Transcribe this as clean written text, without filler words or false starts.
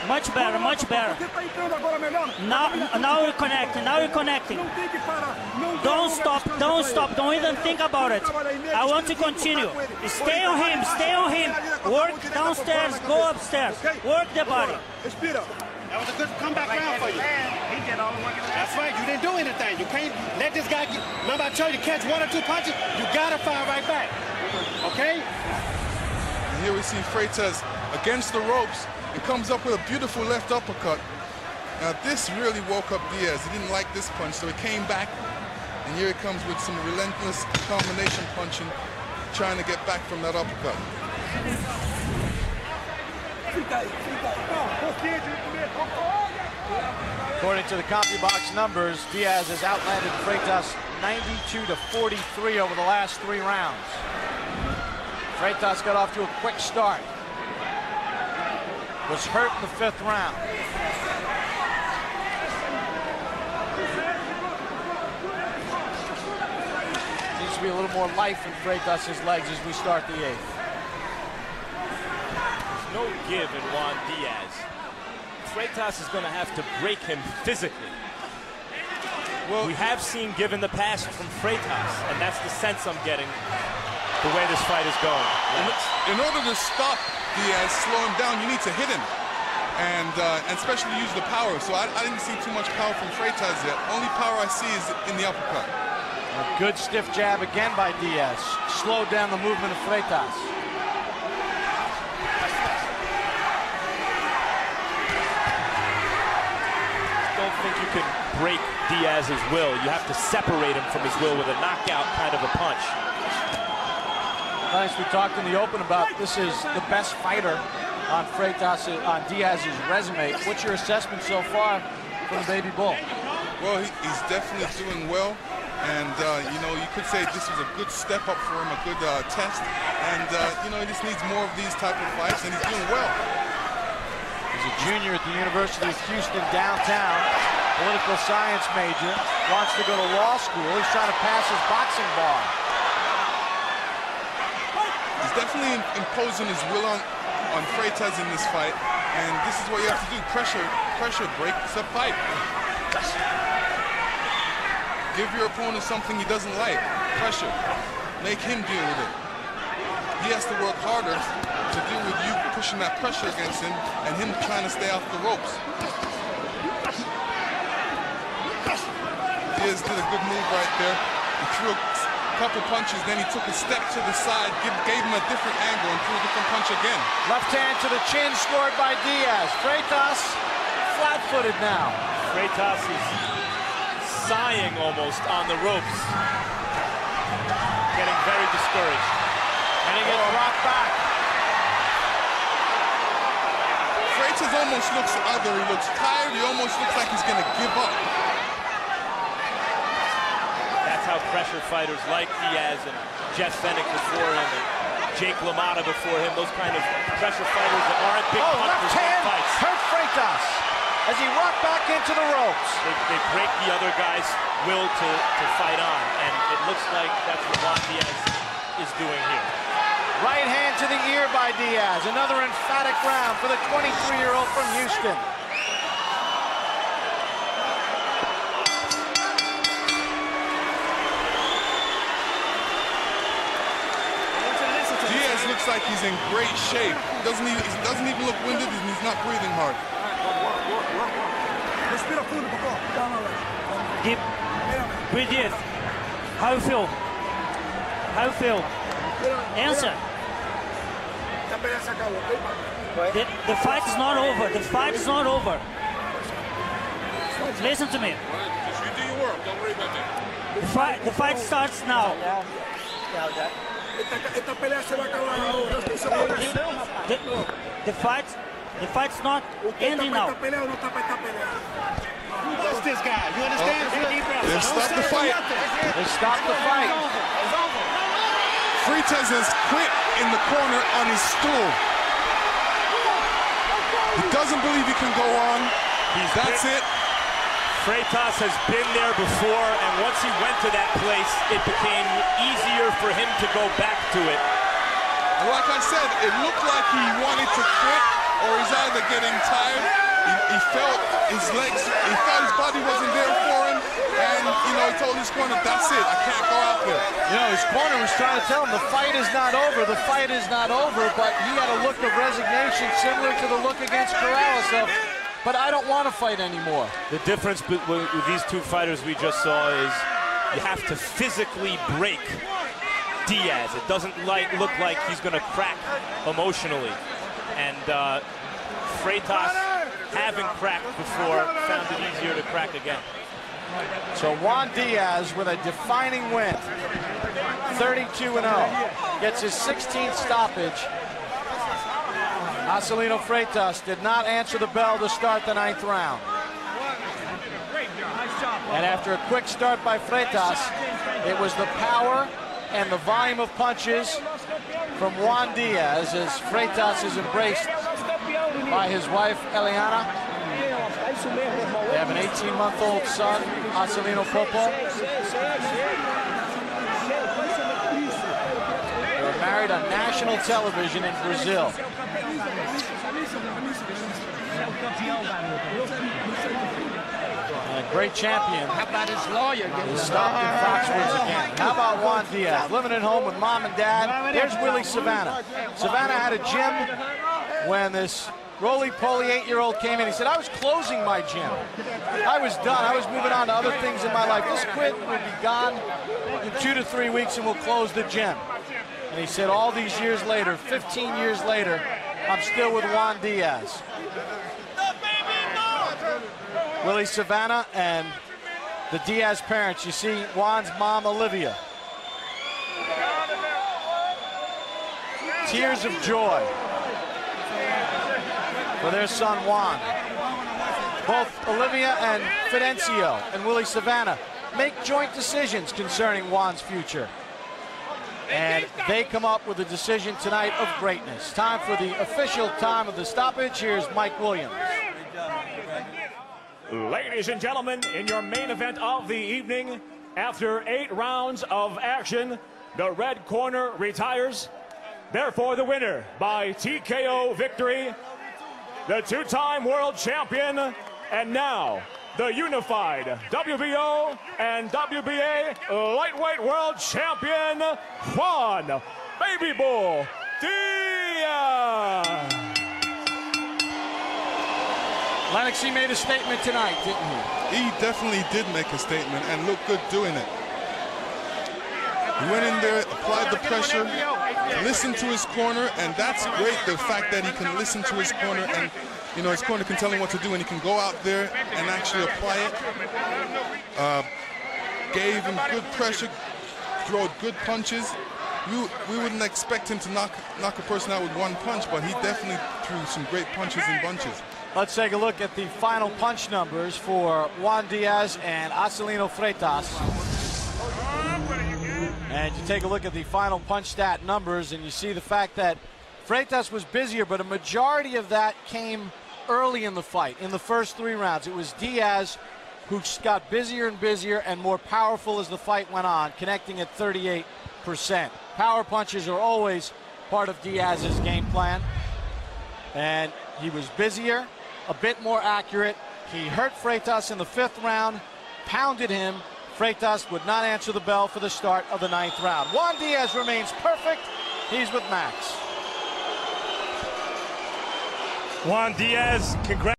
Much better, much better. Now we're connecting, now we're connecting. Don't stop, don't stop, don't even think about it. I want to continue. Stay on him, stay on him. Work downstairs, go upstairs. Work the body. That was a good comeback round for you. That's right, you didn't do anything. You can't let this guy get, remember I told you, catch 1 or 2 punches, you gotta fire right back. Okay? And here we see Freitas against the ropes and comes up with a beautiful left uppercut. Now this really woke up Diaz. He didn't like this punch, so he came back, and here he comes with some relentless combination punching, trying to get back from that uppercut. According to the CompuBox numbers, Diaz has outlanded Freitas 92-43 over the last 3 rounds. Freitas got off to a quick start. Was hurt in the 5th round. Seems to be a little more life in Freitas' legs as we start the 8th. There's no give in Juan Diaz. Freitas is going to have to break him physically. Well, we have seen give in the past from Freitas, and that's the sense I'm getting the way this fight is going. In order to stop Diaz, slow him down, you need to hit him, and especially use the power. So I didn't see too much power from Freitas yet. Only power I see is in the uppercut. A good stiff jab again by Diaz. Slowed down the movement of Freitas. Don't think you can break Diaz's will. You have to separate him from his will with a knockout kind of a punch. Nice, we talked in the open about this is the best fighter on Freitas, on Diaz's resume. What's your assessment so far from the Baby Bull? Well, he's definitely doing well, and you know, you could say this was a good step up for him, a good test, and you know, he just needs more of these type of fights, and he's doing well. He's a junior at the University of Houston downtown, political science major, wants to go to law school. He's trying to pass his boxing bar. He's definitely imposing his will on Freitas in this fight, and this is what you have to do: pressure, breaks the fight. Give your opponent something he doesn't like. Pressure. Make him deal with it. He has to work harder to deal with you pushing that pressure against him and him trying to stay off the ropes. Diaz did a good move right there. He threw a couple punches, then he took a step to the side, gave him a different angle, and threw a different punch again. Left hand to the chin, scored by Diaz. Freitas flat-footed now. Freitas is sighing almost on the ropes. Getting very discouraged. And he gets rocked back. Freitas almost looks other. He looks tired. He almost looks like he's going to give up. That's how pressure fighters like Diaz and Jeff Fenech before him and Jake LaMotta before him, those kind of pressure fighters that aren't big punchers in fights. Hurt Freitas as he rocked back into the ropes. They break the other guy's will to fight on, and it looks like that's what Juan Diaz is doing here. Right hand to the ear by Diaz. Another emphatic round for the 23-year-old from Houston. Diaz looks like he's in great shape. He doesn't even look winded, and he's not breathing hard. Deep. Breathe in. How you feel? How you feel? Answer. The fight is not over. The fight is not over. Listen to me. Just you do your work. Don't worry about that. The fight starts now. The fight's not ending now. Who's this guy? You understand? They stopped the fight. They stopped the fight. Freitas has quit in the corner on his stool. He doesn't believe he can go on. That's it. Freitas has been there before, and once he went to that place, it became easier for him to go back to it. And like I said, it looked like he wanted to quit, or he's either getting tired. He felt his legs, he felt his body wasn't there for him, and you know, he told his corner, that's it, I can't go out there. You know, his corner was trying to tell him the fight is not over, the fight is not over, but he had a look of resignation similar to the look against Corrales of, but I don't want to fight anymore. The difference with these two fighters we just saw is you have to physically break Diaz. It doesn't look like he's going to crack emotionally. And Freitas, having cracked before, found it easier to crack again. So Juan Diaz with a defining win, 32-0, gets his 16th stoppage. Acelino Freitas did not answer the bell to start the 9th round. And after a quick start by Freitas, it was the power and the volume of punches from Juan Diaz as Freitas is embraced by his wife, Eliana. They have an 18-month-old son, Acelino Popo. They were married on national television in Brazil. And a great champion. How about his lawyer? Stopped in Foxwoods again. How about Juan Diaz? Living at home with mom and dad. Here's Willie Savannah. Savannah had a gym when this roly-poly 8-year-old came in. He said, I was closing my gym. I was done. I was moving on to other things in my life. This quit will be gone in 2 to 3 weeks and we'll close the gym. And he said, all these years later, 15 years later, I'm still with Juan Diaz. Willie Savannah and the Diaz parents. You see Juan's mom, Olivia. Tears of joy for their son, Juan. Both Olivia and Fidencio and Willie Savannah make joint decisions concerning Juan's future. And they come up with a decision tonight of greatness. Time for the official time of the stoppage. Here's Mike Williams. Ladies and gentlemen, in your main event of the evening, after 8 rounds of action, the red corner retires. Therefore, the winner by TKO victory, the 2-time world champion, and now the unified WBO and WBA lightweight world champion, Juan Baby Bull Diaz. Lennox, he made a statement tonight, didn't he? He definitely did make a statement and looked good doing it. He went in there, applied the pressure, listened to his corner, and that's great, the fact that he can listen to his corner and, you know, his corner can tell him what to do and he can go out there and actually apply it. Gave him good pressure, throwed good punches. We wouldn't expect him to knock a person out with one punch, but he definitely threw some great punches in bunches. Let's take a look at the final punch numbers for Juan Diaz and Acelino Freitas. And you take a look at the final punch stat numbers, and you see the fact that Freitas was busier, but a majority of that came early in the fight. In the first 3 rounds, it was Diaz who got busier and busier and more powerful as the fight went on, connecting at 38%. Power punches are always part of Diaz's game plan. And he was busier, a bit more accurate. He hurt Freitas in the 5th round, pounded him. Freitas would not answer the bell for the start of the 9th round. Juan Diaz remains perfect. He's with Max. Juan Diaz, congrats.